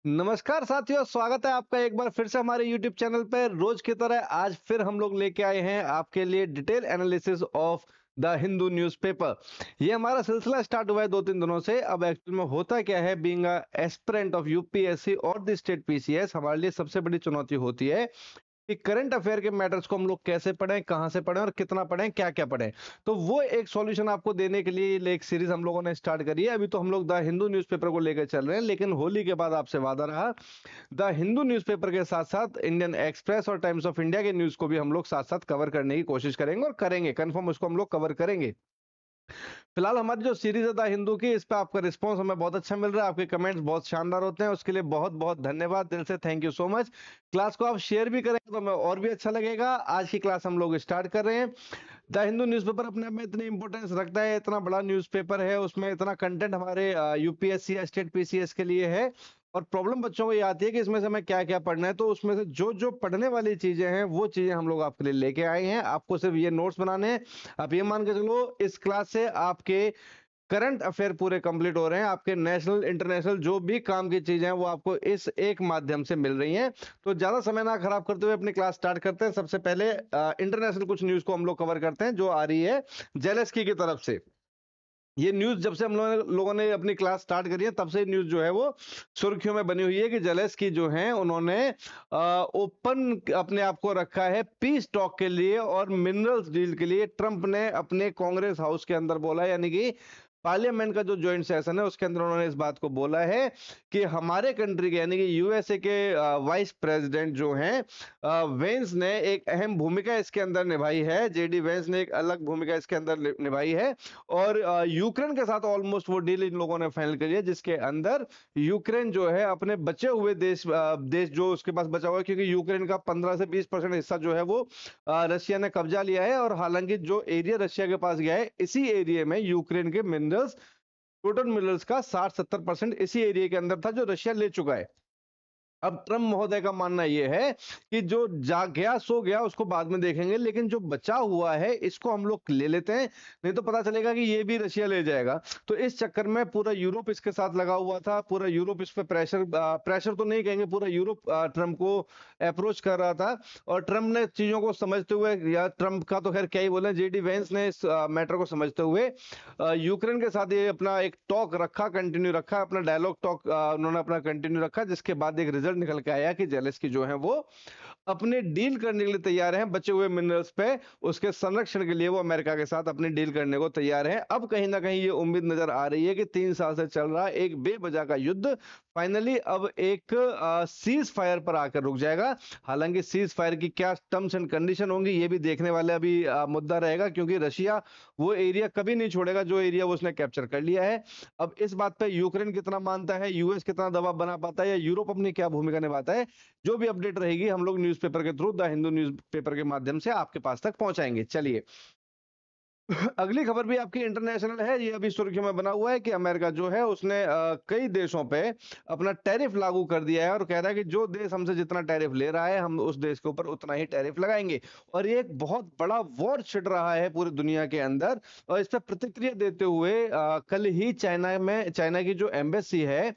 नमस्कार साथियों, स्वागत है आपका एक बार फिर से हमारे YouTube चैनल पे। रोज की तरह आज फिर हम लोग लेके आए हैं आपके लिए detail analysis of the Hindu newspaper. ये हमारा सिलसिला स्टार्ट हुआ है 2-3 दिनों से। अब एक्चुअल में होता क्या है, being a aspirant of UPSC और द स्टेट पीसीएस, हमारे लिए सबसे बड़ी चुनौती होती है कि करंट अफेयर के मैटर्स को हम लोग कैसे पढ़ें, कहां से पढ़ें और कितना पढ़ें, क्या क्या पढ़ें। तो वो एक सॉल्यूशन आपको देने के लिए ये एक सीरीज हम लोगों ने स्टार्ट करी है। अभी तो हम लोग द हिंदू न्यूज़पेपर को लेकर चल रहे हैं, लेकिन होली के बाद आपसे वादा रहा, द हिंदू न्यूज़पेपर के साथ साथ इंडियन एक्सप्रेस और टाइम्स ऑफ इंडिया के न्यूज को भी हम लोग साथ साथ कवर करने की कोशिश करेंगे और करेंगे, कंफर्म उसको हम लोग कवर करेंगे। फिलहाल हमारी जो सीरीज है द हिंदू की, इस पे आपका रिस्पांस हमें बहुत अच्छा मिल रहा है। आपके कमेंट्स बहुत शानदार होते हैं, उसके लिए बहुत बहुत धन्यवाद, दिल से thank you so much. Class को आप शेयर भी करेंगे तो हमें और भी अच्छा लगेगा। आज की क्लास हम लोग स्टार्ट कर रहे हैं। द हिंदू न्यूज़पेपर अपने आप में इतनी इंपॉर्टेंस रखता है, इतना बड़ा न्यूज़पेपर है, उसमें इतना कंटेंट हमारे यूपीएससी या स्टेट पीसीएस के लिए है। और प्रॉब्लम बच्चों को ये आती है कि इसमें से हमें क्या क्या पढ़ना है, तो उसमें से जो जो पढ़ने वाली चीजें हैं वो चीजें हम लोग आपके लिए लेके आए हैं। आपको सिर्फ ये नोट्स बनाने हैं। आप ये मान के चलो, इस क्लास से आपके करंट अफेयर पूरे कंप्लीट हो रहे हैं। आपके नेशनल इंटरनेशनल जो भी काम की चीजें हैं वो आपको इस एक माध्यम से मिल रही हैं। तो ज्यादा समय ना खराब करते हुए अपनी क्लास स्टार्ट करते हैं। सबसे पहले इंटरनेशनल कुछ न्यूज को हम लोग कवर करते हैं जो आ रही है जेलेस्की की तरफ से। ये न्यूज जब से हम लोगों ने अपनी क्लास स्टार्ट करी है, तब से न्यूज जो है वो सुर्खियों में बनी हुई है कि जेलेस्की जो हैं उन्होंने ओपन अपने आप को रखा है पीस टॉक के लिए और मिनरल्स डील के लिए। ट्रंप ने अपने कांग्रेस हाउस के अंदर बोला, यानी कि पार्लियामेंट का जो जॉइंट सेशन है उसके अंदर उन्होंने इस बात को बोला है कि हमारे कंट्री के यानी कि यूएसए के वाइस प्रेसिडेंट जो हैं वेंस ने एक अहम भूमिका इसके अंदर निभाई है। जेडी वेंस ने एक अलग भूमिका इसके अंदर निभाई है। और यूक्रेन के साथ ऑलमोस्ट वो डील इन लोगों ने फाइनल करी है, जिसके अंदर यूक्रेन जो है अपने बचे हुए देश जो उसके पास बचा हुआ है, क्योंकि यूक्रेन का 15 से 20% हिस्सा जो है वो रशिया ने कब्जा लिया है। और हालांकि जो एरिया रशिया के पास गया है, इसी एरिया में यूक्रेन के मिनरल्स, टोटल मिनरल्स का 60-70% इसी एरिया के अंदर था जो रशिया ले चुका है। अब ट्रम्प महोदय का मानना यह है कि जो जा गया सो गया, उसको बाद में देखेंगे, लेकिन जो बचा हुआ है इसको हम लोग ले लेते हैं, नहीं तो पता चलेगा कि ये भी रशिया ले जाएगा। तो इस चक्कर में पूरा यूरोप इसके साथ लगा हुआ था। पूरा यूरोप इस पे प्रेशर तो नहीं कहेंगे, पूरा यूरोप ट्रम्प को अप्रोच कर रहा था। और ट्रम्प ने चीजों को समझते हुए, या ट्रम्प का तो खैर क्या ही बोले, जेडी वेंस ने इस मैटर को समझते हुए यूक्रेन के साथ ये अपना एक टॉक रखा, कंटिन्यू रखा, अपना डायलॉग टॉक उन्होंने अपना कंटिन्यू रखा, जिसके बाद एक रिजल्ट निकल के आया कि जेलेस्की जो है वो अपने डील करने के लिए तैयार हैं बचे हुए मिनरल्स पे। उसके संरक्षण के लिए वो अमेरिका के साथ अपनी डील करने को तैयार हैं। अब कहीं ना कहीं ये उम्मीद नजर आ रही है कि 3 साल से चल रहा एक बेवजह का युद्ध फाइनली अब एक सीज फायर पर आकर रुक जाएगा। हालांकि सीज फायर की क्या टर्म्स एंड कंडीशन होंगी ये भी देखने वाले अभी मुद्दा रहेगा, क्योंकि रशिया वो एरिया कभी नहीं छोड़ेगा जो एरिया वो उसने कैप्चर कर लिया है। अब इस बात पे यूक्रेन कितना मानता है, यूएस कितना दबाव बना पाता है, या यूरोप अपनी क्या भूमिका निभाता है, जो भी अपडेट रहेगी हम लोग न्यूज़पेपर के थ्रू, द हिंदू न्यूज़पेपर के माध्यम से आपके पास तक पहुंचाएंगे। चलिए, अगली खबर भी आपकी इंटरनेशनल है। ये अभी सुर्खियों में बना हुआ है कि अमेरिका जो है उसने कई देशों पे अपना टैरिफ लागू कर दिया है और कह रहा है कि जो देश हमसे जितना टैरिफ ले रहा है हम उस देश के ऊपर उतना ही टैरिफ लगाएंगे। और ये एक बहुत बड़ा वॉर छिड़ रहा है पूरी दुनिया के अंदर। और इस पर प्रतिक्रिया देते हुए कल ही चाइना की जो एम्बेसी है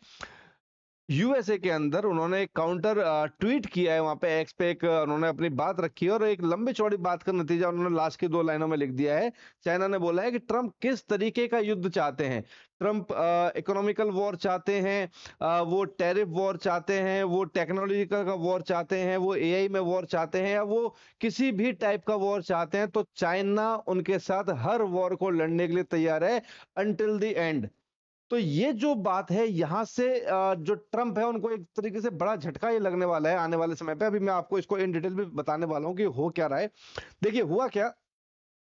यूएसए के अंदर, उन्होंने एक काउंटर ट्वीट किया है। वहां पे एक्स पे एक उन्होंने अपनी बात रखी है और एक लंबी चौड़ी बात का नतीजा उन्होंने लास्ट की 2 लाइनों में लिख दिया है। चाइना ने बोला है कि ट्रंप किस तरीके का युद्ध चाहते हैं। ट्रंप इकोनॉमिकल वॉर चाहते हैं, वो टैरिफ वॉर चाहते हैं, वो टेक्नोलॉजिकल का वॉर चाहते हैं, वो एआई में वॉर चाहते हैं, या वो किसी भी टाइप का वॉर चाहते हैं, तो चाइना उनके साथ हर वॉर को लड़ने के लिए तैयार है अनटिल द एंड। तो ये जो बात है, यहां से जो ट्रम्प है उनको एक तरीके से बड़ा झटका ये लगने वाला है आने वाले समय पे। अभी मैं आपको इसको इन डिटेल में बताने वाला हूं कि हो क्या रहा है। देखिए, हुआ क्या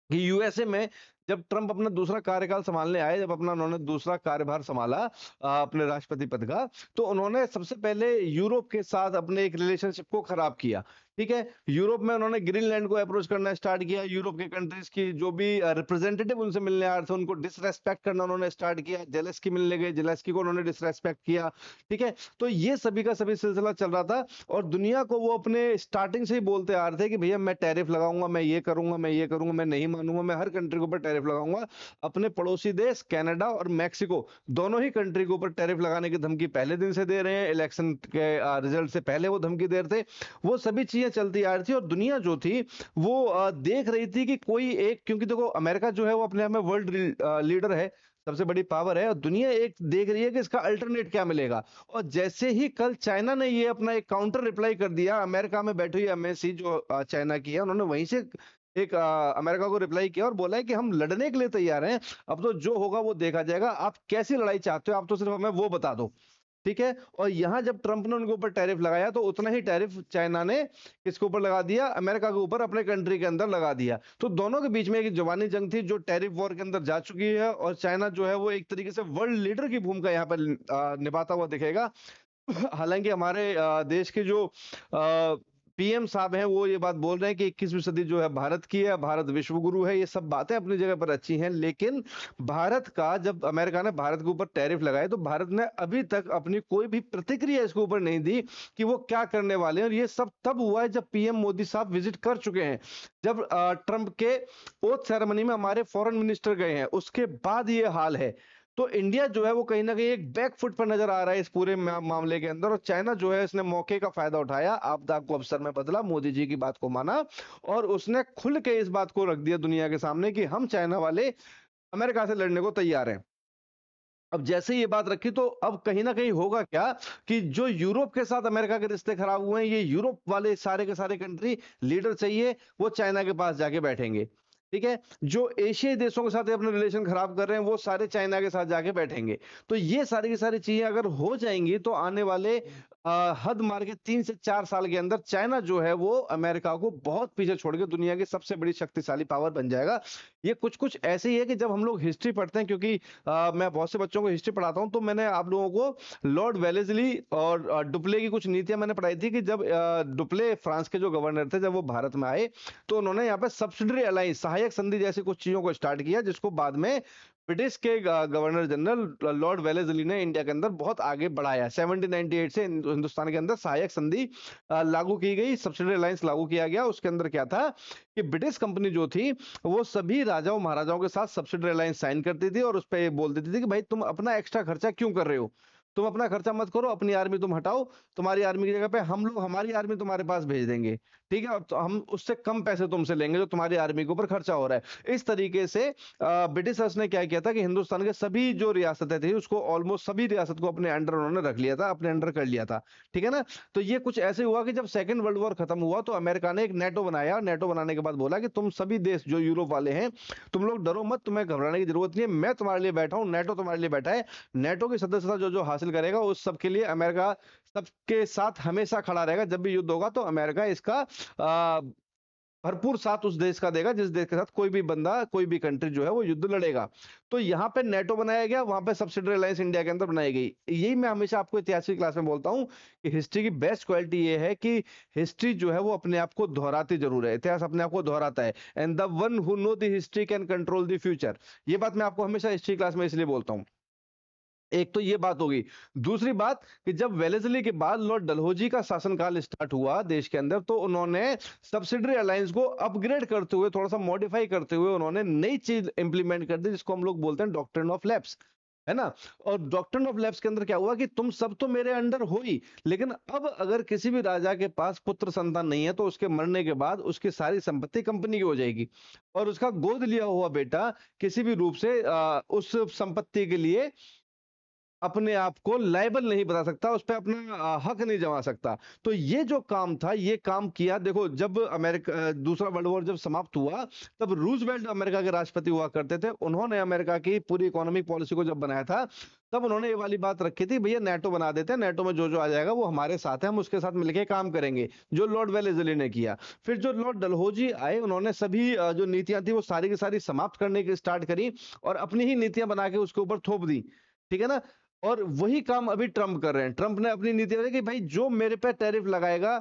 कि यूएसए में जब ट्रम्प अपना दूसरा कार्यकाल संभालने आए, जब अपना उन्होंने दूसरा कार्यभार संभाला अपने राष्ट्रपति पद का, तो उन्होंने सबसे पहले यूरोप के साथ अपने एक रिलेशनशिप को खराब किया। ठीक है। यूरोप में उन्होंने ग्रीनलैंड को अप्रोच करना स्टार्ट किया, यूरोप के कंट्रीज की जो भी रिप्रेजेंटेटिव उनसे मिलने आ रहे थे उनको डिसरेस्पेक्ट करना उन्होंने स्टार्ट किया। जेलेस्की मिलने गए, जेलेस्की को उन्होंने डिसरेस्पेक्ट किया। ठीक है, तो ये सभी का सभी सिलसिला चल रहा था और दुनिया को वो अपने स्टार्टिंग से ही बोलते आ रहे थे कि भैया मैं टैरिफ लगाऊंगा, मैं ये करूंगा, मैं ये करूंगा, मैं नहीं मानूंगा, मैं हर कंट्री के ऊपर टैरिफ लगाऊंगा। अपने पड़ोसी देश कनाडा और मैक्सिको दोनों ही कंट्री के ऊपर टैरिफ लगाने की धमकी पहले दिन से दे रहे हैं, इलेक्शन के रिजल्ट से पहले वो धमकी दे रहे थे। वो सभी चीजें चलती आ रही थी और दुनिया जो थी वो देख रही थी कि कोई एक, क्योंकि देखो अमेरिका जो है वो अपने आप में वर्ल्ड लीडर है, सबसे बड़ी पावर है, और दुनिया एक देख रही है कि इसका अल्टरनेट क्या मिलेगा। और जैसे ही कल चाइना ने ये अपना एक काउंटर रिप्लाई कर दिया, अमेरिका में बैठी हुई एमएससी जो चाइना की है, उन्होंने वहीं से एक अमेरिका को रिप्लाई किया और बोला है कि हम लड़ने के लिए तैयार हैं, अब तो जो होगा वो देखा जाएगा, आप कैसी लड़ाई चाहते हो, आप तो सिर्फ हमें वो बता दो। ठीक है, और यहां जब ट्रंप ने उनके ऊपर टैरिफ लगाया तो उतना ही टैरिफ चाइना ने किसके ऊपर लगा दिया, अमेरिका के ऊपर, अपने कंट्री के अंदर लगा दिया। तो दोनों के बीच में एक जवानी जंग थी जो टैरिफ वॉर के अंदर जा चुकी है और चाइना जो है वो एक तरीके से वर्ल्ड लीडर की भूमिका यहाँ पर निभाता हुआ दिखेगा। हालांकि हमारे देश के जो पीएम साहब हैं वो ये बात बोल रहे हैं कि 21वीं सदी जो है भारत की है, भारत विश्व गुरु है, ये सब बातें अपनी जगह पर अच्छी हैं, लेकिन भारत का, जब अमेरिका ने भारत के ऊपर टैरिफ लगाए तो भारत ने अभी तक अपनी कोई भी प्रतिक्रिया इसके ऊपर नहीं दी कि वो क्या करने वाले हैं। और ये सब तब हुआ है जब पीएम मोदी साहब विजिट कर चुके हैं, जब ट्रंप के ओथ सेरेमनी में हमारे फॉरेन मिनिस्टर गए हैं, उसके बाद ये हाल है। तो इंडिया जो है वो कहीं ना कहीं एक बैकफुट पर नजर आ रहा है इस पूरे मामले के अंदर, और चाइना जो है इसने मौके का फायदा उठाया, आपदा को अवसर में बदला, मोदी जी की बात को माना और उसने खुल के इस बात को रख दिया दुनिया के सामने कि हम चाइना वाले अमेरिका से लड़ने को तैयार हैं। अब जैसे ये बात रखी तो अब कहीं ना कहीं होगा क्या कि जो यूरोप के साथ अमेरिका के रिश्ते खराब हुए हैं, ये यूरोप वाले सारे के सारे कंट्री लीडर चाहिए वो चाइना के पास जाके बैठेंगे। ठीक है, जो एशियाई देशों के साथ अपने रिलेशन खराब कर रहे हैं वो सारे चाइना के साथ जाके बैठेंगे। तो ये सारी की सारी चीजें अगर हो जाएंगी तो आने वाले हद मार के 3 से 4 साल के अंदर चाइना जो है वो अमेरिका को बहुत पीछे छोड़ के दुनिया की सबसे बड़ी शक्तिशाली पावर बन जाएगा। ये कुछ कुछ ऐसे ही है कि जब हम लोग हिस्ट्री पढ़ते हैं, क्योंकि मैं बहुत से बच्चों को हिस्ट्री पढ़ाता हूं, तो मैंने आप लोगों को लॉर्ड वेलेस्ली और डुप्ले की कुछ नीतियां मैंने पढ़ाई थी कि जब डुप्ले फ्रांस के जो गवर्नर थे, जब वो भारत में आए तो उन्होंने यहाँ पे सब्सिडरी अलायंस, सहायक संधि जैसी कुछ चीजों को स्टार्ट किया, जिसको बाद में ब्रिटिश के गवर्नर जनरल लॉर्ड वेलेस्ली ने इंडिया के अंदर बहुत आगे बढ़ाया। 1798 से हिंदुस्तान के अंदर सहायक संधि लागू की गई, सब्सिडरी अलायंस लागू किया गया। उसके अंदर क्या था कि ब्रिटिश कंपनी जो थी वो सभी राजाओं महाराजाओं के साथ सब्सिडरी अलायंस साइन करती थी और उस पर बोल देती थी कि भाई तुम अपना एक्स्ट्रा खर्चा क्यों कर रहे हो, तुम अपना खर्चा मत करो, अपनी आर्मी तुम हटाओ, तुम्हारी आर्मी की जगह पे हम लोग हमारी आर्मी तुम्हारे पास भेज देंगे। ठीक है, तो हम उससे कम पैसे तुमसे लेंगे जो तुम्हारी आर्मी के ऊपर खर्चा हो रहा है। इस तरीके से ब्रिटिशर्स ने क्या किया था कि हिंदुस्तान के सभी जो रियासतें थी उसको, ऑलमोस्ट सभी रियासत को अपने अंडर उन्होंने रख लिया था, अपने अंडर कर लिया था। ठीक है ना, तो ये कुछ ऐसे हुआ कि जब सेकंड वर्ल्ड वॉर खत्म हुआ तो अमेरिका ने एक नेटो बनाया, नेटो बनाने के बाद बोला कि तुम सभी देश जो यूरोप वाले हैं तुम लोग डरो मत, तुम्हें घबराने की जरूरत नहीं है, मैं तुम्हारे लिए बैठा हूं, नेटो तुम्हारे लिए बैठा है। नेटो की सदस्यता जो जो हासिल करेगा उस सब के लिए अमेरिका सबके साथ हमेशा खड़ा रहेगा, जब भी युद्ध होगा तो अमेरिका इसका भरपूर साथ उस देश का देगा जिस देश के साथ कोई भी बंदा, कोई भी कंट्री जो है वो युद्ध लड़ेगा। तो यहाँ पे नेटो बनाया गया, वहां पे सब्सिडरी अलायंस इंडिया के अंदर बनाई गई। यही मैं हमेशा आपको इतिहास की क्लास में बोलता हूँ कि हिस्ट्री की बेस्ट क्वालिटी ये है कि हिस्ट्री जो है वो अपने आप को दोहराती जरूर है, इतिहास अपने आप को दोहराता है। And the one who know the history can control the future, ये बात मैं आपको हमेशा हिस्ट्री क्लास में इसलिए बोलता हूँ। एक तो ये बात होगी। दूसरी बात कि जब वेलेस्ली के बाद लॉर्ड डलहौजी का शासनकाल स्टार्ट हुआ देश के अंदर, तो उन्होंने सब्सिडरी अलायंस को अपग्रेड करते हुए, थोड़ा सा मॉडिफाई करते हुए उन्होंने नई चीज इंप्लीमेंट कर दी जिसको हम लोग बोलते हैं डॉक्ट्रिन ऑफ लैप्स, है ना। और डॉक्ट्रिन ऑफ लैप्स के अंदर क्या हुआ कि तुम सब तो मेरे अंडर हो ही, लेकिन अब अगर किसी भी राजा के पास पुत्र संतान नहीं है तो उसके मरने के बाद उसकी सारी संपत्ति कंपनी की हो जाएगी और उसका गोद लिया हुआ बेटा किसी भी रूप से उस संपत्ति के लिए अपने आप को लायबल नहीं बता सकता, उस पर अपना हक नहीं जमा सकता। तो ये जो काम था ये काम किया। देखो जब अमेरिका दूसरा वर्ल्ड वॉर जब समाप्त हुआ तब रूजवेल्ट अमेरिका के राष्ट्रपति हुआ करते थे, उन्होंने अमेरिका की पूरी इकोनॉमिक पॉलिसी को जब बनाया था तब उन्होंने ये वाली बात रखी थी, भैया नेटो बना देते हैं, नेटो में जो जो आ जाएगा वो हमारे साथ है, हम उसके साथ मिलकर काम करेंगे, जो लॉर्ड वेलेस्ली ने किया। फिर जो लॉर्ड डलहौजी आए उन्होंने सभी जो नीतियां थी वो सारी की सारी समाप्त करने की स्टार्ट करी और अपनी ही नीतियां बना के उसके ऊपर थोप दी। ठीक है ना, और वही काम अभी ट्रंप कर रहे हैं। ट्रंप ने अपनी नीति बनाई कि भाई जो मेरे पे टैरिफ लगाएगा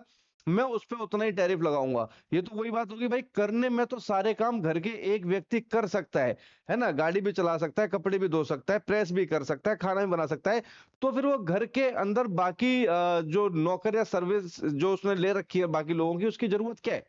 मैं उस पे उतना ही टैरिफ लगाऊंगा। ये तो वही बात होगी भाई, करने में तो सारे काम घर के एक व्यक्ति कर सकता है ना, गाड़ी भी चला सकता है, कपड़े भी धो सकता है, प्रेस भी कर सकता है, खाना भी बना सकता है। तो फिर वो घर के अंदर बाकी जो नौकर या सर्विस जो उसने ले रखी है बाकी लोगों की, उसकी जरूरत क्या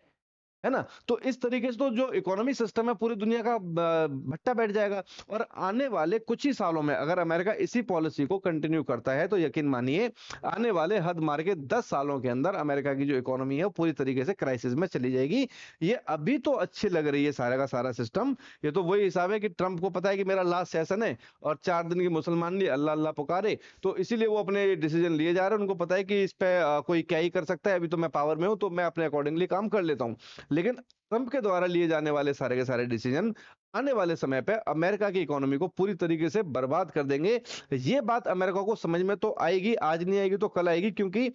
है ना। तो इस तरीके से तो जो इकोनॉमी सिस्टम है पूरी दुनिया का भट्टा बैठ जाएगा। और आने वाले कुछ ही सालों में अगर अमेरिका इसी पॉलिसी को कंटिन्यू करता है तो यकीन मानिए आने वाले हद मार के 10 सालों के अंदर अमेरिका की जो इकोनॉमी है वो पूरी तरीके से क्राइसिस में चली जाएगी। ये अभी तो अच्छी लग रही है सारा का सारा सिस्टम। ये तो वही हिसाब है कि ट्रंप को पता है कि मेरा लास्ट सेशन है और 4 दिन की मुसलमान लिए अल्लाह अल्लाह पुकारे, तो इसीलिए वो अपने डिसीजन लिए जा रहे हैं। उनको पता है कि इस पे कोई क्या ही कर सकता है, अभी तो मैं पावर में हूं तो मैं अपने अकॉर्डिंगली काम कर लेता हूं। लेकिन ट्रंप के द्वारा लिए जाने वाले सारे के सारे डिसीजन आने वाले समय पे अमेरिका की इकोनॉमी को पूरी तरीके से बर्बाद कर देंगे। ये बात अमेरिका को समझ में तो आएगी, आज नहीं आएगी तो कल आएगी, क्योंकि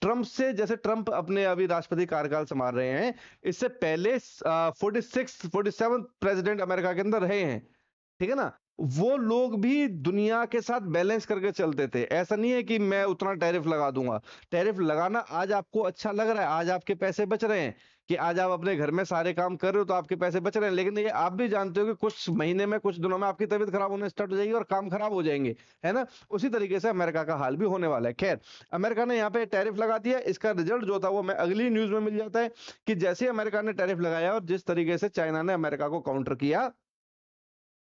ट्रंप से जैसे ट्रंप अपने अभी राष्ट्रपति कार्यकाल संभाल रहे हैं, इससे पहले 47 प्रेसिडेंट अमेरिका के अंदर रहे हैं, ठीक है ना। वो लोग भी दुनिया के साथ बैलेंस करके चलते थे। ऐसा नहीं है कि मैं उतना टैरिफ लगा दूंगा। टैरिफ लगाना आज आपको अच्छा लग रहा है, आज आपके पैसे बच रहे हैं कि आज आप अपने घर में सारे काम कर रहे हो तो आपके पैसे बच रहे हैं, लेकिन ये आप भी जानते हो कि कुछ महीने में कुछ दिनों में आपकी तबीयत खराब होने स्टार्ट हो जाएगी और काम खराब हो जाएंगे, है ना। उसी तरीके से अमेरिका का हाल भी होने वाला है। खैर, अमेरिका ने यहाँ पे टैरिफ लगा दिया, इसका रिजल्ट जो था वो मैं अगली न्यूज में मिल जाता है कि जैसे अमेरिका ने टैरिफ लगाया और जिस तरीके से चाइना ने अमेरिका को काउंटर किया,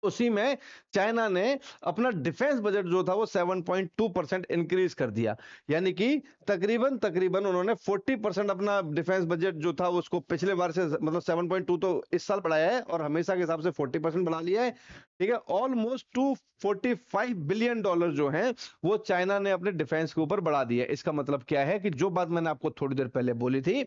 उसी में चाइना ने अपना डिफेंस बजट जो था वो 7.2% इंक्रीज कर दिया। यानी कि तकरीबन तकरीबन उन्होंने 40% अपना डिफेंस बजट जो था उसको पिछले बार से, मतलब 7.2 तो इस साल बढ़ाया है और हमेशा के हिसाब से 40% बढ़ा लिया है, ठीक है। ऑलमोस्ट $245 बिलियन जो है वो चाइना ने अपने डिफेंस के ऊपर बढ़ा दिया। इसका मतलब क्या है कि जो बात मैंने आपको थोड़ी देर पहले बोली थी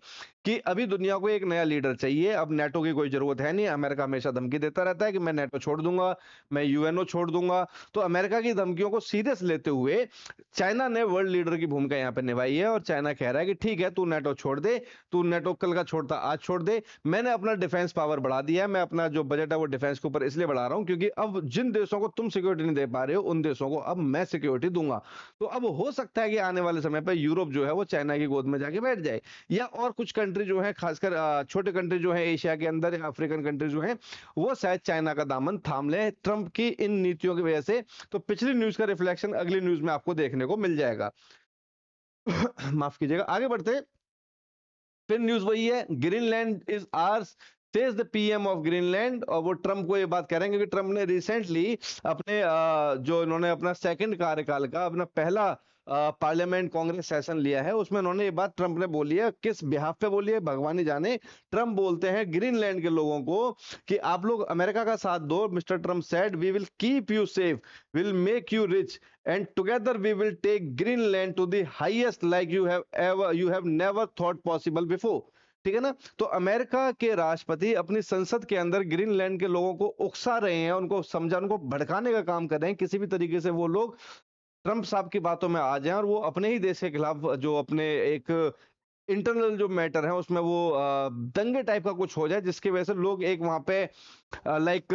कि अभी दुनिया को एक नया लीडर चाहिए, अब नेटो की कोई जरूरत है नहीं। अमेरिका हमेशा धमकी देता रहता है कि मैं नेटो छोड़ दूंगा, मैं यूएनओ छोड़ दूंगा। तो अमेरिका की धमकियों को सीरियस लेते हुए चाइना ने वर्ल्ड लीडर की भूमिका यहां पे निभाई है और चाइना कह रहा है कि ठीक है, तू नेटो छोड़ दे, तू नेटो कल का छोड़ता आज छोड़ दे, मैंने अपना डिफेंस पावर बढ़ा दिया है, मैं अपना जो बजट है वो डिफेंस के ऊपर इसलिए बढ़ा रहा हूं क्योंकि अब जिन देशों को तुम सिक्योरिटी नहीं दे पा रहे हो उन देशों को अब मैं सिक्योरिटी दूंगा। तो अब हो सकता है कि आने वाले समय पर यूरोप जो है वो चाइना की गोद में जाके बैठ जाए, या और कुछ कंट्री जो है खासकर छोटे कंट्री जो है एशिया के अंदर या अफ्रीकन कंट्री जो है वो शायद चाइना का दामन थाम ले ट्रंप की इन नीतियों की वजह से। तो पिछली न्यूज का रिफ्लेक्शन अगली न्यूज में आपको देखने को मिल जाएगा। माफ कीजिएगा, आगे बढ़ते। फिर न्यूज वही है, Greenland is hours says the PM of Greenland. और वो ट्रंप को ये बात कह रहे हैं क्योंकि ट्रंप ने रिसेंटली अपने जो इन्होंने अपना सेकंड कार्यकाल का अपना पहला पार्लियामेंट कांग्रेस सेशन लिया है, उसमें उन्होंने ये बात ट्रंप ने बोली है। किस बिहाफ पे बोली है भगवान ही जाने। ट्रंप बोलते हैं ग्रीनलैंड के लोगों को कि आप लोग अमेरिका का साथ दो। Mister Trump said we will keep you safe, will make you rich and together we will take Greenland to the highest like you have never thought possible before. ठीक है ना। तो अमेरिका के राष्ट्रपति अपनी संसद के अंदर ग्रीनलैंड के लोगों को उकसा रहे हैं, उनको समझा, उनको भड़काने का काम कर रहे हैं, किसी भी तरीके से वो लोग ट्रंप साहब की बातों में आ जाएं और वो अपने ही देश के खिलाफ जो अपने एक इंटरनल जो मैटर है उसमें वो दंगे टाइप का कुछ हो जाए, जिसकी वजह से लोग एक वहां पे लाइक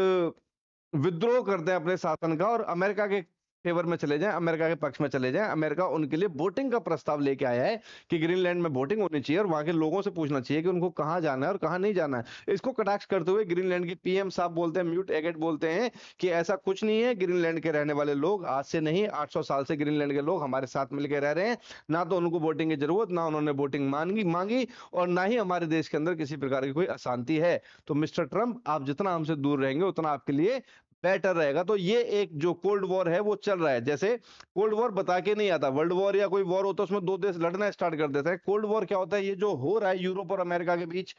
विद्रोह करते हैं अपने शासन का और अमेरिका के फेवर में चले जाएं, अमेरिका के पक्ष में चले जाएं। अमेरिका उनके लिए वोटिंग का प्रस्ताव लेके आया है कि ग्रीनलैंड में वोटिंग होनी चाहिए और वहां के लोगों से पूछना चाहिए कि उनको कहां जाना है और कहां नहीं जाना है। इसको कटाक्ष करते हुए ग्रीनलैंड के पीएम साहब बोलते हैं, म्यूट एगेट बोलते हैं कि ऐसा कुछ नहीं है। ग्रीनलैंड के रहने वाले लोग आज से नहीं 800 साल से ग्रीनलैंड के लोग हमारे साथ मिलकर रह रहे हैं, ना तो उनको वोटिंग की जरूरत, ना उन्होंने वोटिंग मांगी मांगी और ना ही हमारे देश के अंदर किसी प्रकार की कोई अशांति है। तो मिस्टर ट्रंप, आप जितना हमसे दूर रहेंगे उतना आपके लिए बेटर रहेगा। तो ये एक जो कोल्ड वॉर है वो चल रहा है। जैसे कोल्ड वॉर बता के नहीं आता, वर्ल्ड वॉर या कोई वॉर होता है उसमें दो देश लड़ना स्टार्ट कर देते हैं। कोल्ड वॉर क्या होता है, ये जो हो रहा है यूरोप और अमेरिका के बीच,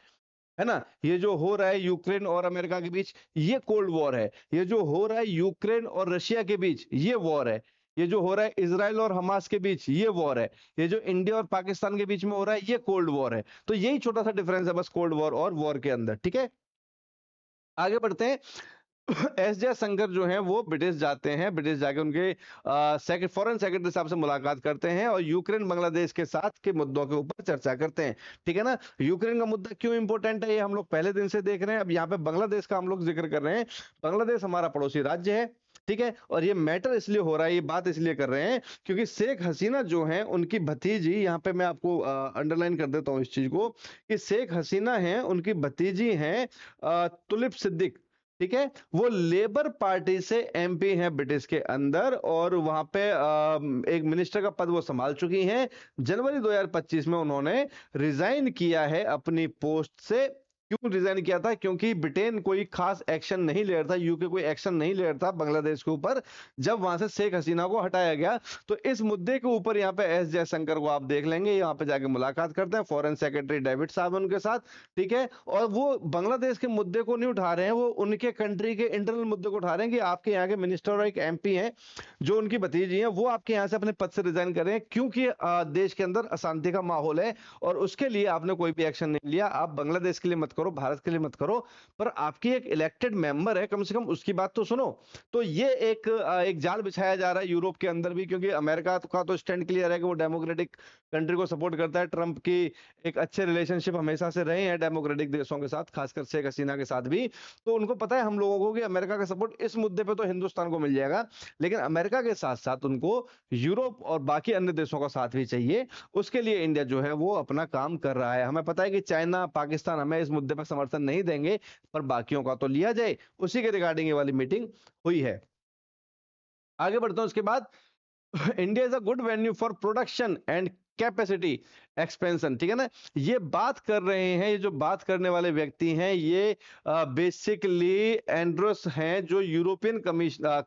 है ना, ये जो हो रहा है यूक्रेन और अमेरिका के बीच, ये कोल्ड वॉर है। ये जो हो रहा है यूक्रेन और रशिया के बीच, ये वॉर है। ये जो हो रहा है इसराइल और हमास के बीच, ये वॉर है। ये जो इंडिया और पाकिस्तान के बीच में हो रहा है, ये कोल्ड वॉर है। तो यही छोटा सा डिफरेंस है बस कोल्ड वॉर और वॉर के अंदर, ठीक है। आगे बढ़ते हैं। एस जयशंकर जो हैं वो ब्रिटिश जाते हैं, ब्रिटिश जाके उनके फॉरेन सेक्रेटरी साहब से मुलाकात करते हैं और यूक्रेन बांग्लादेश के साथ के मुद्दों के ऊपर चर्चा करते हैं, ठीक है ना। यूक्रेन का मुद्दा क्यों इंपॉर्टेंट है ये हम लोग पहले दिन से देख रहे हैं, अब यहाँ पे बांग्लादेश का हम लोग जिक्र कर रहे हैं। बांग्लादेश हमारा पड़ोसी राज्य है, ठीक है। और ये मैटर इसलिए हो रहा है, ये बात इसलिए कर रहे हैं क्योंकि शेख हसीना जो हैं उनकी भतीजी, यहाँ पे मैं आपको अंडरलाइन कर देता हूँ इस चीज को, कि शेख हसीना हैं उनकी भतीजी हैं तुलिप सिद्दीक। ठीक है, वो लेबर पार्टी से एमपी हैं ब्रिटिश के अंदर, और वहां पे एक मिनिस्टर का पद वो संभाल चुकी हैं। जनवरी 2025 में उन्होंने रिजाइन किया है अपनी पोस्ट से। क्यों रिजाइन किया था? क्योंकि ब्रिटेन कोई खास एक्शन नहीं ले रहा था, यूके कोई एक्शन नहीं ले रहा था बांग्लादेश के ऊपर, जब वहां से शेख हसीना को हटाया गया। तो इस मुद्दे के ऊपर यहाँ पे एस जयशंकर को आप देख लेंगे, यहाँ पे जाके मुलाकात करते हैं फॉरेन सेक्रेटरी डेविड साहब उनके साथ। ठीक है, और वो बांग्लादेश के मुद्दे को नहीं उठा रहे हैं, वो उनके कंट्री के इंटरनल मुद्दे को उठा रहे हैं कि आपके यहाँ के मिनिस्टर और एक एमपी हैं जो उनकी भतीजी हैं, वो आपके यहाँ से अपने पद से रिजाइन कर रहे हैं क्योंकि देश के अंदर अशांति का माहौल है, और उसके लिए आपने कोई भी एक्शन नहीं लिया। आप बांग्लादेश के लिए मत करो, भारत के लिए मत करो, पर आपकी एक इलेक्टेड मेंबर है, कम से कम उसकी बात तो सुनो। तो ये एक जाल बिछाया जा रहा है यूरोप के अंदर भी, क्योंकि अमेरिका का तो स्टैंड क्लियर है कि वो डेमोक्रेटिक कंट्री को सपोर्ट करता है। ट्रंप की एक अच्छे रिलेशनशिप हमेशा से रहे हैं डेमोक्रेटिक देशों के साथ, खासकर शेख हसीना के साथ भी। तो उनको पता है हम लोगों को कि अमेरिका का सपोर्ट इस मुद्दे पे तो हिंदुस्तान को मिल जाएगा, लेकिन अमेरिका के साथ साथ उनको यूरोप और बाकी अन्य देशों का साथ भी चाहिए। उसके लिए इंडिया जो है वो अपना काम कर रहा है। हमें पता है कि चाइना, पाकिस्तान हमें इस मुद्दे पर समर्थन नहीं देंगे, पर बाकियों का तो लिया जाए। उसी के रिगार्डिंग ये वाली मीटिंग हुई है। आगे बढ़ता हूं उसके बाद। India is a good venue for production and capacity expansion. ठीक है ना, ये बात कर रहे हैं, ये जो बात करने वाले व्यक्ति हैं ये बेसिकली एंड्रोस हैं, जो यूरोपियन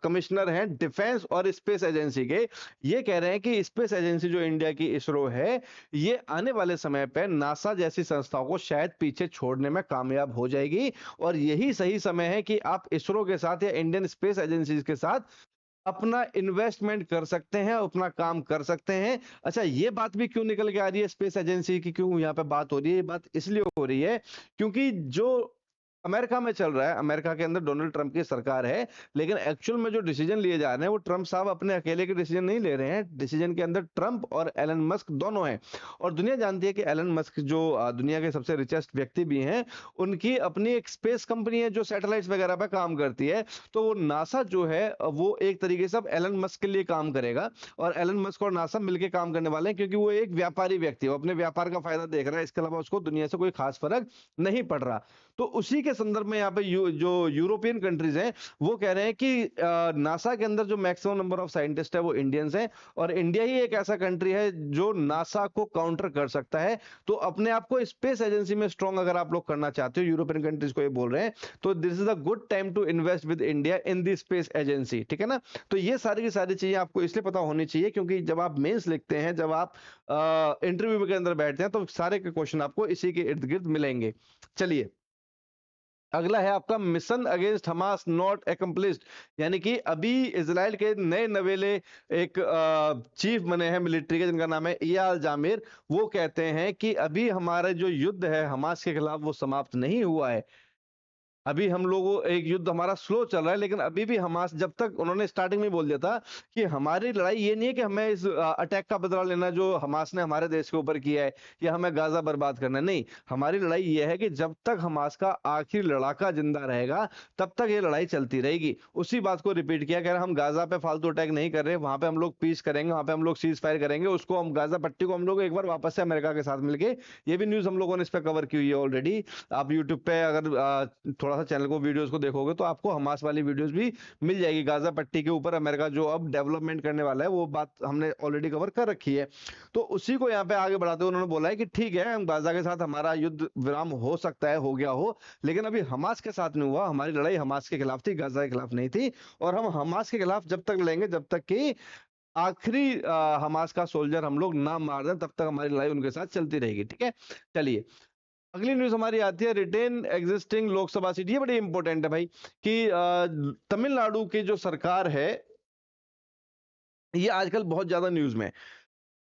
कमिश्नर हैं डिफेंस और स्पेस एजेंसी के। ये कह रहे हैं कि स्पेस एजेंसी जो इंडिया की इसरो है, ये आने वाले समय पे नासा जैसी संस्थाओं को शायद पीछे छोड़ने में कामयाब हो जाएगी, और यही सही समय है कि आप इसरो के साथ या इंडियन स्पेस एजेंसी के साथ अपना इन्वेस्टमेंट कर सकते हैं, अपना काम कर सकते हैं। अच्छा, ये बात भी क्यों निकल के आ रही है स्पेस एजेंसी की, क्यों यहाँ पे बात हो रही है? ये बात इसलिए हो रही है क्योंकि जो अमेरिका में चल रहा है, अमेरिका के अंदर डोनाल्ड ट्रंप की सरकार है, लेकिन एक्चुअल में जो डिसीजन लिए जा रहे हैं वो ट्रंप साहब अपने अकेले के डिसीजन नहीं ले रहे हैं। डिसीजन के अंदर ट्रंप और एलन मस्क दोनों हैं, और दुनिया जानती है कि एलन मस्क जो दुनिया के सबसे रिचेस्ट व्यक्ति भी हैं, उनकी अपनी एक स्पेस कंपनी है जो सैटेलाइट्स वगैरह पर काम करती है। तो वो नासा जो है वो एक तरीके से अब एलन मस्क के लिए काम करेगा, और एलन मस्क और नासा मिलकर काम करने वाले हैं, क्योंकि वो एक व्यापारी व्यक्ति है, वो अपने व्यापार का फायदा देख रहा है, इसके अलावा उसको दुनिया से कोई खास फर्क नहीं पड़ रहा। तो उसी के संदर्भ में यहाँ पे जो यूरोपियन कंट्रीज हैं वो कह रहे हैं कि नासा के अंदर जो मैक्सिमम नंबर ऑफ साइंटिस्ट है वो इंडियंस हैं, और इंडिया ही एक ऐसा कंट्री है जो नासा को काउंटर कर सकता है। तो अपने आप को स्पेस एजेंसी में स्ट्रॉन्ग अगर आप लोग करना चाहते हो, यूरोपियन कंट्रीज को ये बोल रहे हैं, तो this is a good time to invest with India in the space agency. ठीक है ना, तो ये सारी की सारी चीजें आपको इसलिए पता होनी चाहिए क्योंकि जब आप मेंस लिखते हैं, जब आप इंटरव्यू के अंदर बैठते हैं, तो सारे के क्वेश्चन आपको इसी के इर्द गिर्द मिलेंगे। चलिए, अगला है आपका mission against Hamas not accomplished, यानी कि अभी इजराइल के नए नवेले एक चीफ बने हैं मिलिट्री के, जिनका नाम है इयाल जामिर। वो कहते हैं कि अभी हमारा जो युद्ध है हमास के खिलाफ वो समाप्त नहीं हुआ है। अभी हम लोगों एक युद्ध हमारा स्लो चल रहा है, लेकिन अभी भी हमास, जब तक उन्होंने स्टार्टिंग में बोल दिया था कि हमारी लड़ाई ये नहीं है कि हमें इस अटैक का बदला लेना जो हमास ने हमारे देश के ऊपर किया है, या हमें गाजा बर्बाद करना है। नहीं, हमारी लड़ाई ये है कि जब तक हमास का आखिरी लड़ाका जिंदा रहेगा तब तक ये लड़ाई चलती रहेगी। उसी बात को रिपीट किया, कह रहे हम गाजा पे फालतू अटैक नहीं कर रहे, वहां पे हम लोग पीस करेंगे, वहां पे हम लोग सीज फायर करेंगे, उसको हम गाजा पट्टी को हम लोग एक बार वापस से अमेरिका के साथ मिलके, ये भी न्यूज हम लोगों ने इस पर कवर की हुई है ऑलरेडी। आप यूट्यूब पे अगर थोड़ा सा चैनल को, वीडियोस को देखोगे तो आपको हमास वाली वीडियोस भी मिल जाएगी। गाजा पट्टी के ऊपर अमेरिका जो अब डेवलपमेंट करने वाला है वो बात हमने ऑलरेडी कवर कर रखी है। तो उसी को यहाँ पे आगे बढ़ाते हुए उन्होंने बोला है कि ठीक है, हम गाजा के साथ हमारा युद्ध विराम हो सकता है, हो गया हो, लेकिन अभी हमास के साथ नहीं हुआ। हमारी लड़ाई हमास के खिलाफ थी, गाजा के खिलाफ नहीं थी, और हम हमास के खिलाफ जब तक लड़ेंगे जब तक कि आखिरी हमास का सोल्जर हम लोग ना मार दें, तब तक हमारी लड़ाई उनके साथ चलती रहेगी। ठीक है, चलिए अगली न्यूज हमारी आती है रिटेन एग्जिस्टिंग लोकसभा सीट। ये बड़ी इंपॉर्टेंट है भाई कि तमिलनाडु की जो सरकार है ये आजकल बहुत ज्यादा न्यूज में है।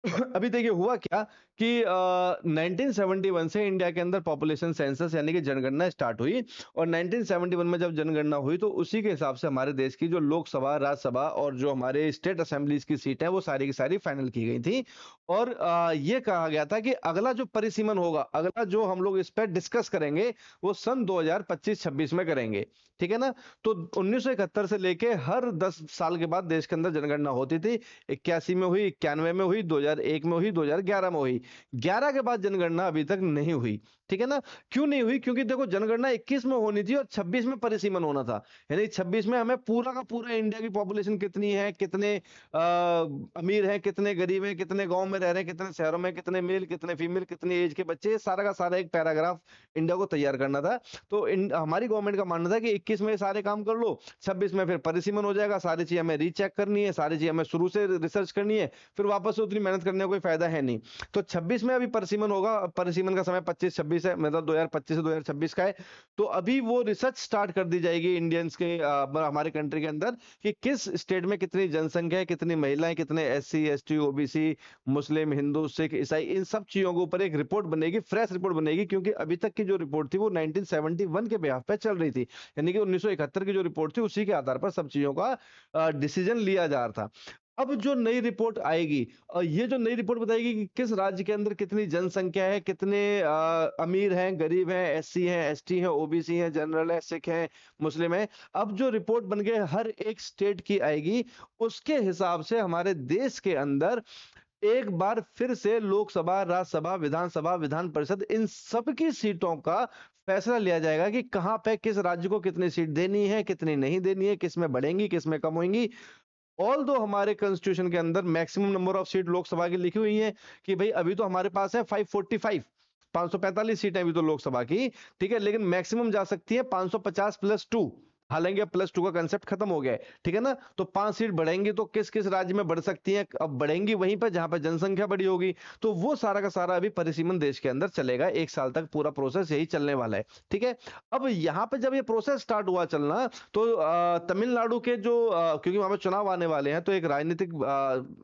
अभी देखिए हुआ क्या कि 1971 से इंडिया के अंदर पॉपुलेशन सेंसस यानी कि जनगणना स्टार्ट हुई। और 1971 में जब जनगणना हुई तो उसी के हिसाब से हमारे देश की जो लोकसभा, राज्यसभा और जो हमारे स्टेट असेंबलीज की सीट है वो सारी की सारी फाइनल की गई थी। और ये कहा गया था कि अगला जो परिसीमन होगा, अगला जो हम लोग इस पर डिस्कस करेंगे वो सन 2025-26 में करेंगे। ठीक है ना। तो 1971 से लेके हर 10 साल के बाद देश के अंदर जनगणना होती थी। 81 में हुई, 91 में हुई, 2001 में हुई, 2011 में हुई। 11 के बाद जनगणना अभी तक नहीं हुई। ठीक है ना। क्यों नहीं हुई? क्योंकि देखो जनगणना 21 में होनी थी और 26 में परिसीमन होना था। यानी 26 में हमें पूरा का पूरा इंडिया की पॉपुलेशन कितनी है, कितने अमीर हैं, कितने गरीब हैं, कितने गांव में रह रहे हैं, कितने शहरों में, कितने मेल, कितने फीमेल, कितनी एज के बच्चे, ये सारा का सारा एक पैराग्राफ इंडिया को तैयार करना था। तो हमारी गवर्नमेंट का मानना था कि 21 में ये सारे काम कर लो, 26 में फिर परिसीमन हो जाएगा, सारी चीजें हमें रीचेक करनी है, सारी चीजें हमें शुरू से रिसर्च करनी है, फिर वापस से उतनी मेहनत करने का कोई फायदा है नहीं। तो 26 में अभी परिसीमन होगा। परिसीमन का समय 25-26 है, मतलब 2025 से 2026 का है। तो अभी वो रिसर्च स्टार्ट कर दी जाएगी इंडियंस के, हमारे कंट्री के अंदर, कि किस स्टेट में कितनी जनसंख्या है, कितनी महिलाएं, कितने एससी, एसटी, ओबीसी, मुस्लिम, हिंदू, सिख, ईसाई, इन सब चीजों के ऊपर एक रिपोर्ट बनेगी, फ्रेश रिपोर्ट बनेगी। क्योंकि अभी तक की जो रिपोर्ट थी वो 1971 के बिहाफ पे चल रही थी। यानी कि 1971 की जो रिपोर्ट थी उसी के आधार पर सब चीजों का डिसीजन लिया जा रहा था। अब जो नई रिपोर्ट आएगी, ये जो नई रिपोर्ट बताएगी कि किस राज्य के अंदर कितनी जनसंख्या है, कितने अमीर हैं, गरीब हैं, एससी हैं, एसटी हैं, ओबीसी हैं, जनरल है, सिख हैं, मुस्लिम है। अब जो रिपोर्ट बन के हर एक स्टेट की आएगी, उसके हिसाब से हमारे देश के अंदर एक बार फिर से लोकसभा, राज्यसभा, विधानसभा, विधान परिषद, इन सबकी सीटों का फैसला लिया जाएगा कि कहां पे किस राज्य को कितनी सीट देनी है, कितनी नहीं देनी है, किस में बढ़ेंगी, किस में कम होंगी। ऑल दो हमारे कॉन्स्टिट्यूशन के अंदर maximum number of seat Lok Sabha की लिखी हुई है कि भाई अभी तो हमारे पास है 545, 545 सीटें अभी तो लोकसभा की। ठीक है। लेकिन मैक्सिमम जा सकती है 550+2। हालांकि अब +2 का कंसेप्ट खत्म हो गया है। ठीक है ना। तो 5 सीट बढ़ेंगी तो किस किस राज्य में बढ़ सकती हैं? अब बढ़ेंगी वहीं पर जहां पर जनसंख्या बड़ी होगी। तो वो सारा का सारा अभी परिसीमन देश के अंदर चलेगा। 1 साल तक पूरा प्रोसेस यही चलने वाला है। ठीक है। अब यहाँ पे जब ये प्रोसेस स्टार्ट हुआ चलना, तो तमिलनाडु के जो क्योंकि वहां पे चुनाव आने वाले हैं, तो एक राजनीतिक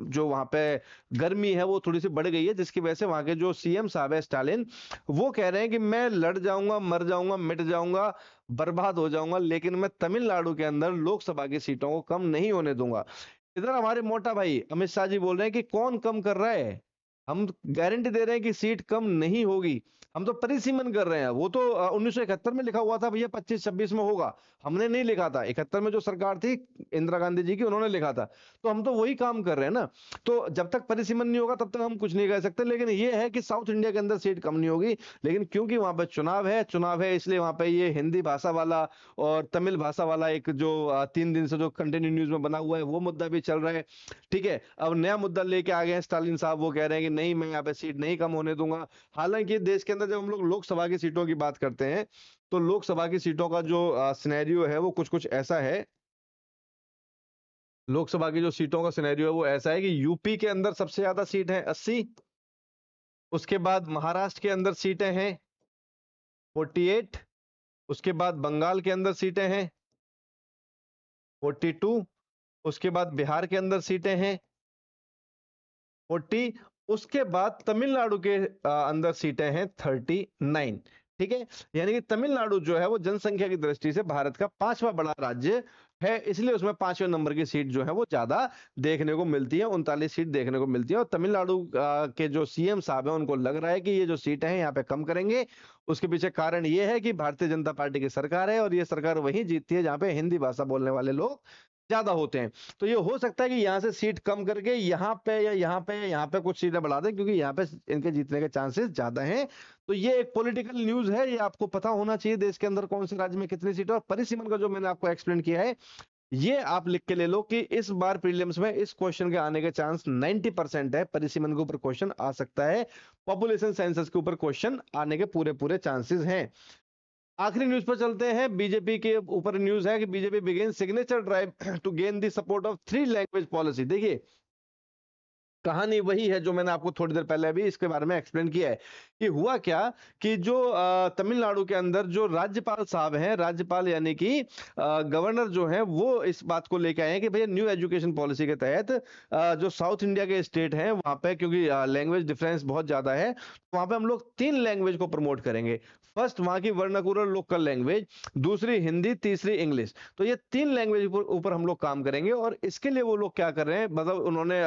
जो वहां पे गर्मी है वो थोड़ी सी बढ़ गई है, जिसकी वजह से वहां के जो सीएम साहब है स्टालिन, वो कह रहे हैं कि मैं लड़ जाऊंगा, मर जाऊंगा, मिट जाऊंगा, बर्बाद हो जाऊंगा, लेकिन मैं तमिलनाडु के अंदर लोकसभा की सीटों को कम नहीं होने दूंगा। इधर हमारे मोटा भाई अमित शाह जी बोल रहे हैं कि कौन कम कर रहा है, हम गारंटी दे रहे हैं कि सीट कम नहीं होगी, हम तो परिसीमन कर रहे हैं। वो तो 1971 में लिखा हुआ था भैया 25-26 में होगा, हमने नहीं लिखा था। 71 में जो सरकार थी इंदिरा गांधी जी की, उन्होंने लिखा था। तो हम तो वही काम कर रहे हैं ना। तो जब तक परिसीमन नहीं होगा तब तक हम कुछ नहीं कह सकते। लेकिन ये है कि साउथ इंडिया के अंदर सीट कम नहीं होगी। लेकिन क्योंकि वहां पर चुनाव है इसलिए वहां पे ये हिंदी भाषा वाला और तमिल भाषा वाला एक जो 3 दिन से जो कंटिन्यू न्यूज में बना हुआ है वो मुद्दा भी चल रहा है। ठीक है। अब नया मुद्दा लेके आ गए हैं स्टालिन साहब, वो कह रहे हैं कि नहीं, मैं यहाँ पे सीट नहीं कम होने दूंगा। हालांकि देश के अंदर जब हम लोग लोकसभा की सीटों की बात करते हैं, तो लोकसभा की सीटों का जो सिनेरियो है वो कुछ कुछ ऐसा है। लोकसभा की जो सीटों का सिनेरियो है वो ऐसा है कि यूपी के अंदर सबसे ज्यादा सीट है 80। उसके बाद महाराष्ट्र के अंदर सीटें हैं 48। उसके बाद बंगाल के अंदर सीटें हैं 42। उसके बाद बिहार के अंदर सीटें हैं 40। उसके बाद तमिलनाडु के अंदर सीटें हैं 39। ठीक है। यानी कि तमिलनाडु जो है वो जनसंख्या की दृष्टि से भारत का 5वां बड़ा राज्य है, इसलिए उसमें 5वें नंबर की सीट जो है वो ज्यादा देखने को मिलती है, 39 सीट देखने को मिलती है। और तमिलनाडु के जो सीएम साहब हैं उनको लग रहा है कि ये जो सीटें हैं यहाँ पे कम करेंगे। उसके पीछे कारण ये है कि भारतीय जनता पार्टी की सरकार है और ये सरकार वहीं जीतती है जहां पे हिंदी भाषा बोलने वाले लोग ज्यादा होते हैं। तो ये हो सकता है कि यहाँ से सीट कम करके यहाँ पे या यहाँ पे या यहाँ पे कुछ सीटें बढ़ा दें, क्योंकि यहाँ पे इनके जीतने के चांसेस ज्यादा हैं। तो ये एक पॉलिटिकल न्यूज है, ये आपको पता होना चाहिए देश के अंदर कौन से राज्य में कितनी सीटें। और परिसीमन का जो मैंने आपको एक्सप्लेन किया है, ये आप लिख के ले लो कि इस बार प्रीलिम्स में इस क्वेश्चन के आने के चांस 90% है। परिसीमन के ऊपर क्वेश्चन आ सकता है, पॉपुलेशन सेंसस के ऊपर क्वेश्चन आने के पूरे पूरे चांसेस हैं। आखिरी न्यूज पर चलते हैं। बीजेपी के ऊपर न्यूज है कि BJP began signature drive to gain the support of 3 language policy. देखिए कहानी वही है जो मैंने आपको थोड़ी देर पहले अभी इसके बारे में एक्सप्लेन किया है कि हुआ क्या कि जो तमिलनाडु के अंदर जो राज्यपाल साहब हैं, राज्यपाल यानी कि गवर्नर जो हैं, वो इस बात को लेके आए हैं कि भैया न्यू एजुकेशन पॉलिसी के तहत जो साउथ इंडिया के स्टेट हैं वहां पे, क्योंकि लैंग्वेज डिफरेंस बहुत ज्यादा है, तो वहां पे हम लोग 3 लैंग्वेज को प्रमोट करेंगे। फर्स्ट वहां की वर्नाकुलर लोकल लैंग्वेज, दूसरी हिंदी, तीसरी इंग्लिश। तो ये 3 लैंग्वेज ऊपर हम लोग काम करेंगे। और इसके लिए वो लोग क्या कर रहे हैं, मतलब उन्होंने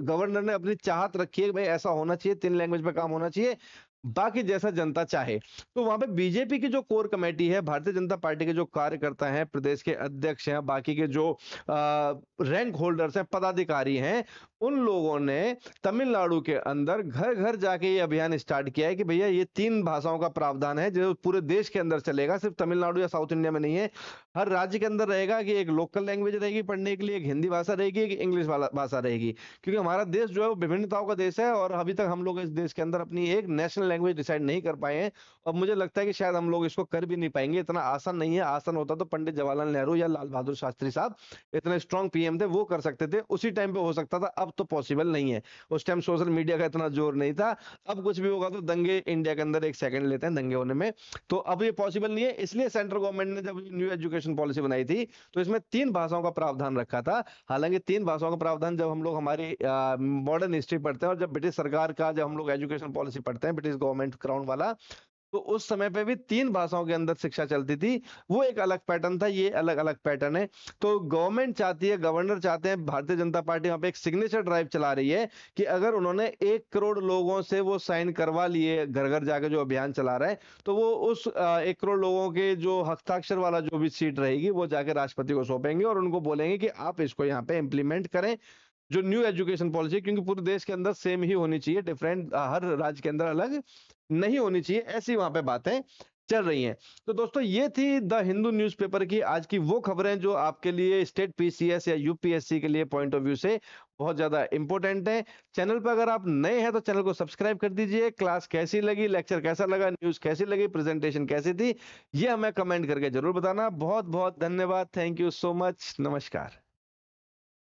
गवर्नर ने अपनी चाहत रखी है कि भाई ऐसा होना चाहिए, 3 लैंग्वेज पे काम होना चाहिए, बाकी जैसा जनता चाहे। तो वहां पे बीजेपी की जो कोर कमेटी है, भारतीय जनता पार्टी के जो कार्यकर्ता हैं, प्रदेश के अध्यक्ष हैं, बाकी के जो रैंक होल्डर्स हैं, पदाधिकारी हैं, उन लोगों ने तमिलनाडु के अंदर घर घर जाके ये अभियान स्टार्ट किया है कि भैया ये 3 भाषाओं का प्रावधान है जो पूरे देश के अंदर चलेगा, सिर्फ तमिलनाडु या साउथ इंडिया में नहीं है। हर राज्य के अंदर रहेगा कि एक लोकल लैंग्वेज रहेगी पढ़ने के लिए, एक हिंदी भाषा रहेगी, एक इंग्लिश वाला भाषा रहेगी। क्योंकि हमारा देश जो है वो विभिन्नताओं का देश है, और अभी तक हम लोग इस देश के अंदर अपनी एक नेशनल लैंग्वेज डिसाइड नहीं कर पाए हैं। और मुझे लगता है कि शायद हम लोग इसको कर भी नहीं पाएंगे, इतना आसान नहीं है। आसान होता तो पंडित जवाहरलाल नेहरू या लाल बहादुर शास्त्री साहब इतने स्ट्रॉन्ग पीएम थे, वो कर सकते थे, उसी टाइम पे हो सकता था। अब तो पॉसिबल नहीं है। उस टाइम सोशल मीडिया का इतना जोर नहीं था। अब कुछ भी होगा तो दंगे इंडिया के अंदर 1 सेकंड लेते हैं दंगे होने में। तो अब ये पॉसिबल नहीं है, इसलिए सेंट्रल गवर्नमेंट ने जब न्यू एजुकेशन पॉलिसी बनाई थी तो इसमें 3 भाषाओं का प्रावधान रखा था। हालांकि 3 भाषाओं का प्रावधान जब हम लोग हमारी मॉडर्न हिस्ट्री पढ़ते हैं, और जब ब्रिटिश सरकार का जब हम लोग एजुकेशन पॉलिसी पढ़ते हैं, ब्रिटिश गवर्नमेंट क्राउन वाला, तो उस समय पे भी 3 भाषाओं के अंदर शिक्षा चलती थी। वो एक अलग पैटर्न था, ये अलग अलग पैटर्न है। तो गवर्नमेंट चाहती है, गवर्नर चाहते हैं, भारतीय जनता पार्टी वहां पे एक सिग्नेचर ड्राइव चला रही है कि अगर उन्होंने 1 करोड़ लोगों से वो साइन करवा लिए, घर घर जाके जो अभियान चला रहा है, तो वो उस 1 करोड़ लोगों के जो हस्ताक्षर वाला जो भी सीट रहेगी वो जाके राष्ट्रपति को सौंपेंगे और उनको बोलेंगे कि आप इसको यहाँ पे इम्प्लीमेंट करें, जो न्यू एजुकेशन पॉलिसी। क्योंकि पूरे देश के अंदर सेम ही होनी चाहिए, डिफरेंट हर राज्य के अंदर अलग नहीं होनी चाहिए, ऐसी वहां पे बातें चल रही हैं। तो दोस्तों ये थी द हिंदू न्यूज़पेपर की आज की वो खबरें जो आपके लिए स्टेट पीसीएस या यूपीएससी के लिए पॉइंट ऑफ व्यू से बहुत ज्यादा इंपॉर्टेंट है। चैनल पर अगर आप नए हैं तो चैनल को सब्सक्राइब कर दीजिए। क्लास कैसी लगी, लेक्चर कैसा लगा, न्यूज कैसी लगी, प्रेजेंटेशन कैसी थी, ये हमें कमेंट करके जरूर बताना। बहुत बहुत धन्यवाद। Thank you so much. नमस्कार।